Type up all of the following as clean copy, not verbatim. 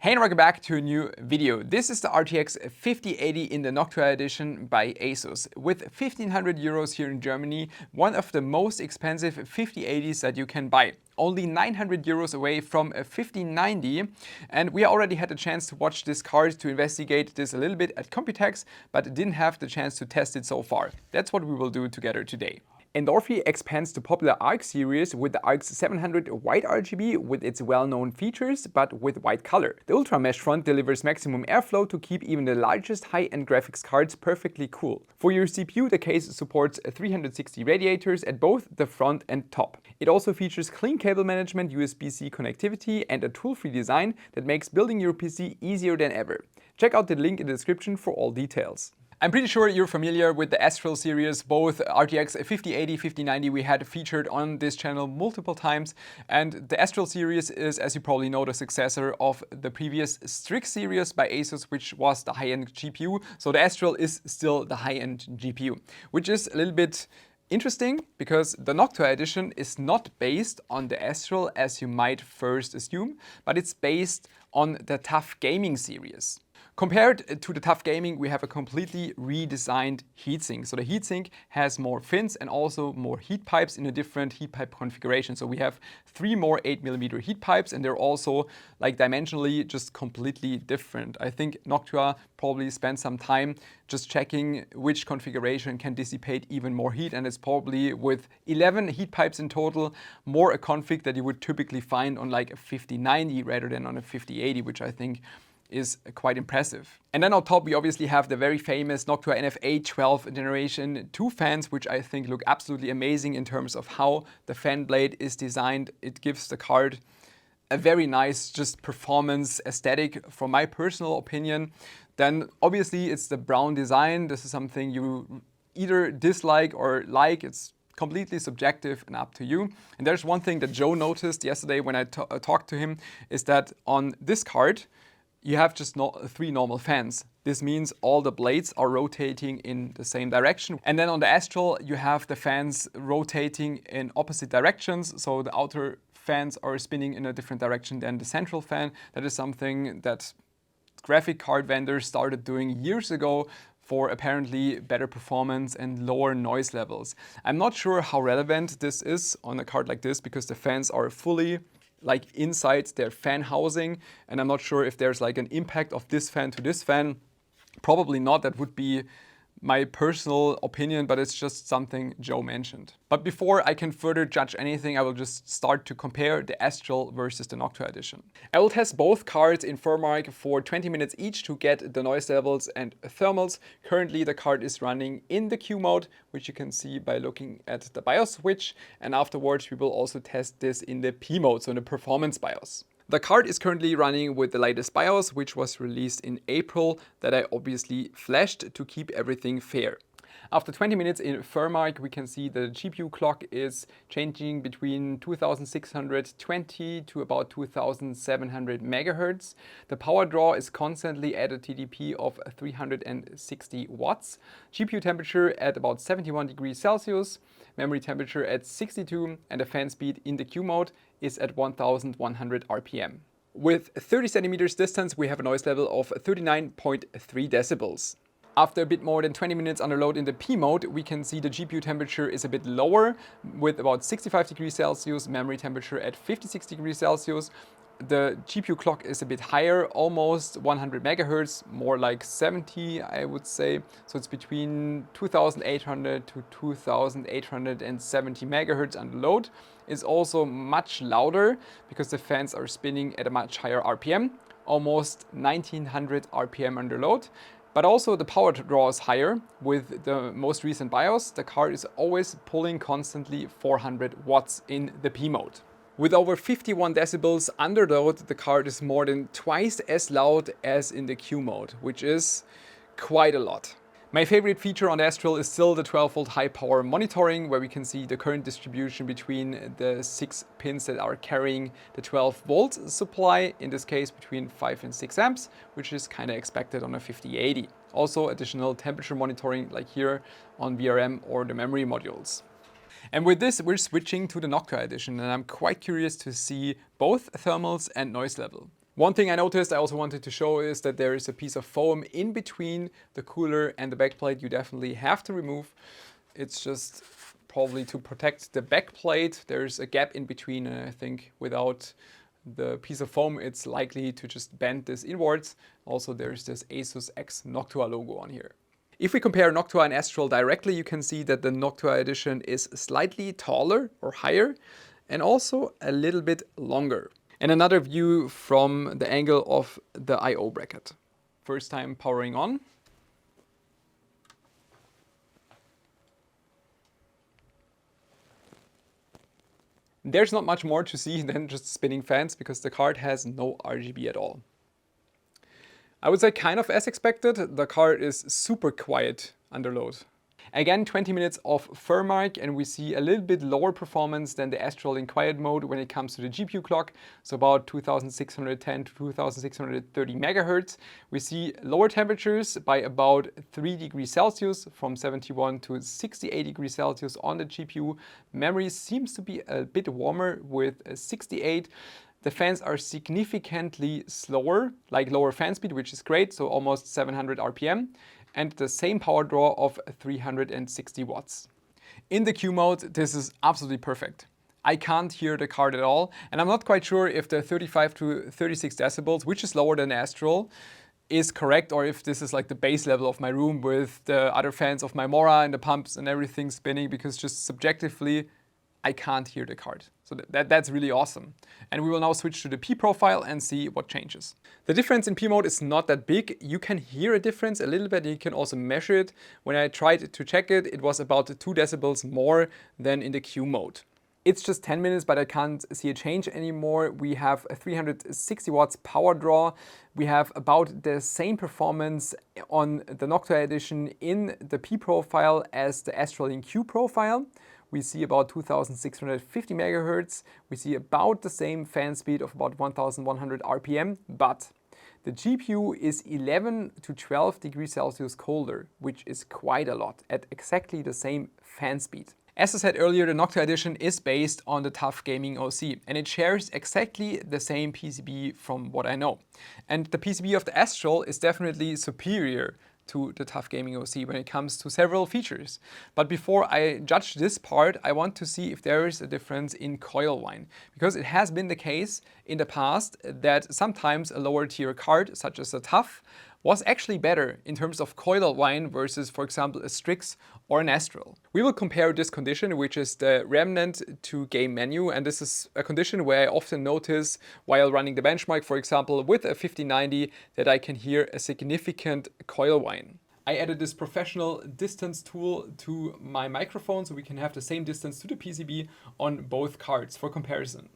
Hey and welcome back to a new video. This is the RTX 5080 in the Noctua edition by ASUS. With 1500 euros here in Germany, one of the most expensive 5080s that you can buy. Only 900 euros away from a 5090, and we already had a chance to watch this card, to investigate this a little bit at Computex, but didn't have the chance to test it so far. That's what we will do together today. Endorfy expands the popular ARC series with the ARC 700 white RGB with its well-known features, but with white color. The Ultra Mesh front delivers maximum airflow to keep even the largest high-end graphics cards perfectly cool. For your CPU, the case supports 360 radiators at both the front and top. It also features clean cable management, USB-C connectivity, and a tool-free design that makes building your PC easier than ever. Check out the link in the description for all details. I'm pretty sure you're familiar with the Astral series, both RTX 5080, 5090 we had featured on this channel multiple times, and the Astral series is, as you probably know, the successor of the previous Strix series by ASUS, which was the high-end GPU. So the Astral is still the high-end GPU, which is a little bit interesting because the Noctua edition is not based on the Astral as you might first assume, but it's based on the Tough Gaming series. Compared to the Tough Gaming, we have a completely redesigned heatsink. So the heatsink has more fins and also more heat pipes in a different heat pipe configuration. So we have 3 more 8mm heat pipes, and they're also like dimensionally just completely different. I think Noctua probably spent some time just checking which configuration can dissipate even more heat, and it's probably with 11 heat pipes in total more a config that you would typically find on like a 5090 rather than on a 5080, which I think is quite impressive. And then on top we obviously have the very famous Noctua NFA 12th generation 2 fans, which I think look absolutely amazing in terms of how the fan blade is designed. It gives the card a very nice just performance aesthetic from my personal opinion. Then obviously it's the brown design. This is something you either dislike or like. It's completely subjective and up to you. And there's one thing that Joe noticed yesterday when I talked to him, is that on this card you have just 3 normal fans. This means all the blades are rotating in the same direction. And then on the Astral, you have the fans rotating in opposite directions. So the outer fans are spinning in a different direction than the central fan. That is something that graphic card vendors started doing years ago for apparently better performance and lower noise levels. I'm not sure how relevant this is on a card like this, because the fans are fully like inside their fan housing, and I'm not sure if there's like an impact of this fan to this fan. Probably not. That would be my personal opinion, but it's just something Joe mentioned. But before I can further judge anything, I will just start to compare the Astral versus the Noctua edition. I will test both cards in Furmark for 20 minutes each to get the noise levels and thermals. Currently the card is running in the Q mode, which you can see by looking at the BIOS switch, and afterwards we will also test this in the P mode, so in the performance BIOS. The card is currently running with the latest BIOS, which was released in April, that I obviously flashed to keep everything fair. After 20 minutes in Furmark, we can see the GPU clock is changing between 2620 to about 2700 MHz. The power draw is constantly at a TDP of 360 watts. GPU temperature at about 71 degrees Celsius, memory temperature at 62, and the fan speed in the Q mode is at 1100 RPM. With 30 centimeters distance, we have a noise level of 39.3 decibels. After a bit more than 20 minutes under load in the P mode, we can see the GPU temperature is a bit lower with about 65 degrees Celsius, memory temperature at 56 degrees Celsius. The GPU clock is a bit higher, almost 100 MHz, more like 70, I would say. So it's between 2800 to 2870 MHz under load. It's also much louder because the fans are spinning at a much higher RPM, almost 1900 RPM under load. But also the power draw is higher. With the most recent BIOS, the card is always pulling constantly 400 watts in the P mode. With over 51 decibels under load, the card is more than twice as loud as in the Q mode, which is quite a lot. My favorite feature on the Astral is still the 12-volt high power monitoring, where we can see the current distribution between the 6 pins that are carrying the 12-volt supply, in this case between 5 and 6 amps, which is kind of expected on a 5080. Also additional temperature monitoring like here on VRM or the memory modules. And with this, we're switching to the Noctua edition, and I'm quite curious to see both thermals and noise level. One thing I noticed I also wanted to show is that there is a piece of foam in between the cooler and the backplate you definitely have to remove. It's just probably to protect the backplate. There's a gap in between, and I think without the piece of foam it's likely to just bend this inwards. Also there's this ASUS X Noctua logo on here. If we compare Noctua and Astral directly, you can see that the Noctua edition is slightly taller or higher and also a little bit longer. And another view from the angle of the I/O bracket. First time powering on. There's not much more to see than just spinning fans because the card has no RGB at all. I would say kind of as expected, the card is super quiet under load. Again, 20 minutes of firm and we see a little bit lower performance than the Astral in quiet mode when it comes to the GPU clock, so about 2610 to 2630 megahertz. We see lower temperatures by about 3 degrees Celsius, from 71 to 68 degrees Celsius on the GPU. Memory seems to be a bit warmer with 68. The fans are significantly slower, like lower fan speed, which is great, so almost 700 RPM. And the same power draw of 360 watts. In the Q mode, this is absolutely perfect. I can't hear the card at all, and I'm not quite sure if the 35 to 36 decibels, which is lower than Astral, is correct, or if this is like the base level of my room with the other fans of my Mora and the pumps and everything spinning, because just subjectively, I can't hear the card. So that's really awesome. And we will now switch to the P profile and see what changes. The difference in P mode is not that big. You can hear a difference a little bit. You can also measure it. When I tried to check it, it was about 2 decibels more than in the Q mode. It's just 10 minutes, but I can't see a change anymore. We have a 360 watts power draw. We have about the same performance on the Noctua edition in the P profile as the Astral in Q profile. We see about 2650 megahertz. We see about the same fan speed of about 1100 RPM, but the GPU is 11 to 12 degrees Celsius colder, which is quite a lot, at exactly the same fan speed. As I said earlier, the Noctua edition is based on the TUF Gaming OC, and it shares exactly the same PCB from what I know. And the PCB of the Astral is definitely superior to the TUF Gaming OC when it comes to several features. But before I judge this part, I want to see if there is a difference in coil whine, because it has been the case in the past that sometimes a lower tier card, such as a TUF, was actually better in terms of coil whine versus, for example, a Strix or an Astral. We will compare this condition, which is the remnant to game menu, and this is a condition where I often notice while running the benchmark, for example, with a 5090, that I can hear a significant coil whine. I added this professional distance tool to my microphone so we can have the same distance to the PCB on both cards for comparison.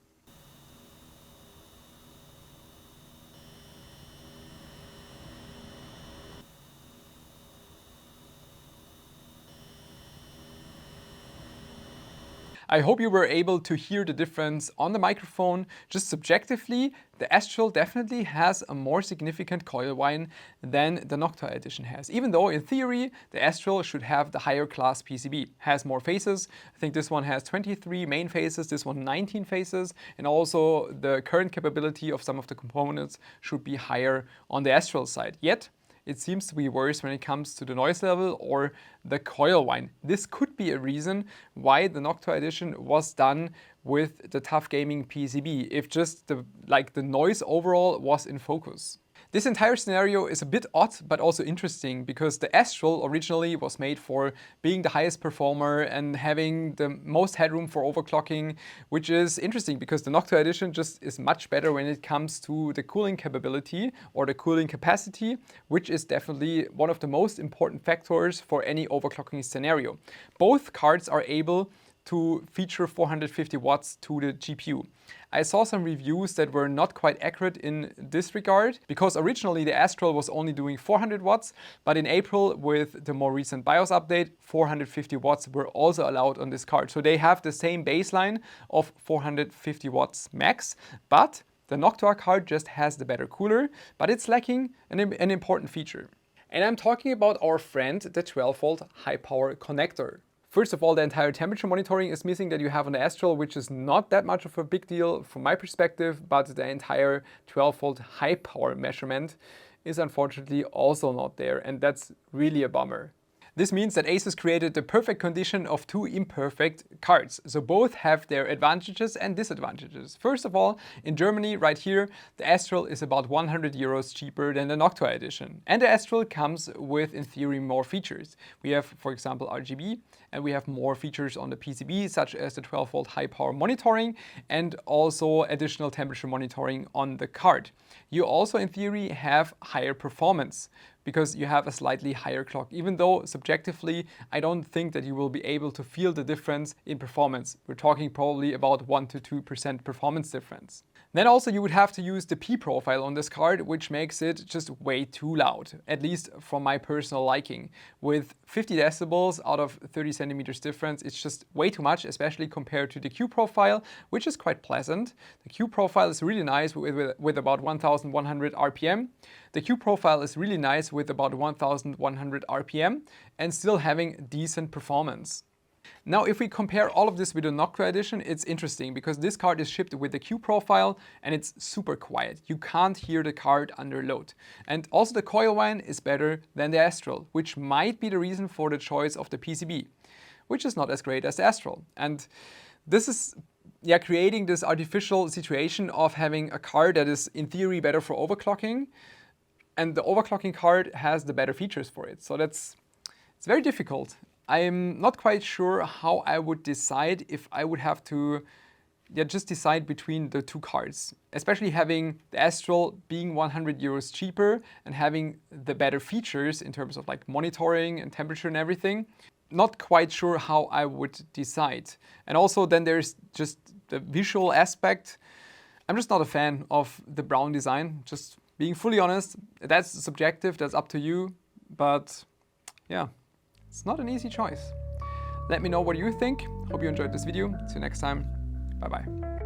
I hope you were able to hear the difference on the microphone. Just subjectively, the Astral definitely has a more significant coil whine than the Noctua edition has. Even though in theory, the Astral should have the higher class PCB. Has more phases. I think this one has 23 main phases, this one 19 phases. And also the current capability of some of the components should be higher on the Astral side. Yet, it seems to be worse when it comes to the noise level or the coil whine. This could be a reason why the Noctua edition was done with the TUF Gaming PCB, if just the noise overall was in focus. This entire scenario is a bit odd, but also interesting, because the Astral originally was made for being the highest performer and having the most headroom for overclocking, which is interesting because the Noctua edition just is much better when it comes to the cooling capability or the cooling capacity, which is definitely one of the most important factors for any overclocking scenario. Both cards are able to feature 450 watts to the GPU. I saw some reviews that were not quite accurate in this regard, because originally the Astral was only doing 400 watts, but in April with the more recent BIOS update, 450 watts were also allowed on this card. So they have the same baseline of 450 watts max, but the Noctua card just has the better cooler, but it's lacking an important feature. And I'm talking about our friend, the 12-volt high power connector. First of all, the entire temperature monitoring is missing that you have on the Astral, which is not that much of a big deal from my perspective, but the entire 12-volt high power measurement is unfortunately also not there, and that's really a bummer. This means that ASUS created the perfect condition of two imperfect cards. So both have their advantages and disadvantages. First of all, in Germany, right here, the Astral is about 100 euros cheaper than the Noctua edition. And the Astral comes with, in theory, more features. We have, for example, RGB, and we have more features on the PCB, such as the 12-volt high power monitoring and also additional temperature monitoring on the card. You also, in theory, have higher performance, because you have a slightly higher clock, even though subjectively I don't think that you will be able to feel the difference in performance. We're talking probably about 1 to 2% performance difference. Then also you would have to use the P profile on this card, which makes it just way too loud, at least from my personal liking. With 50 decibels out of 30 centimeters difference, it's just way too much, especially compared to the Q profile, which is quite pleasant. The Q profile is really nice with about 1100 RPM. The Q profile is really nice with about 1100 RPM and still having decent performance. Now, if we compare all of this with the Noctua edition, it's interesting because this card is shipped with the Q profile and it's super quiet. You can't hear the card under load. And also the Coil whine is better than the Astral, which might be the reason for the choice of the PCB, which is not as great as the Astral. And this is creating this artificial situation of having a card that is in theory better for overclocking, and the overclocking card has the better features for it. So it's very difficult. I'm not quite sure how I would decide if I would have to just decide between the two cards, especially having the Astral being 100 euros cheaper and having the better features in terms of like monitoring and temperature and everything. Not quite sure how I would decide. And also then there's just the visual aspect. I'm just not a fan of the brown design, just being fully honest. That's subjective, that's up to you, but yeah. It's not an easy choice. Let me know what you think. Hope you enjoyed this video. See you next time. Bye bye.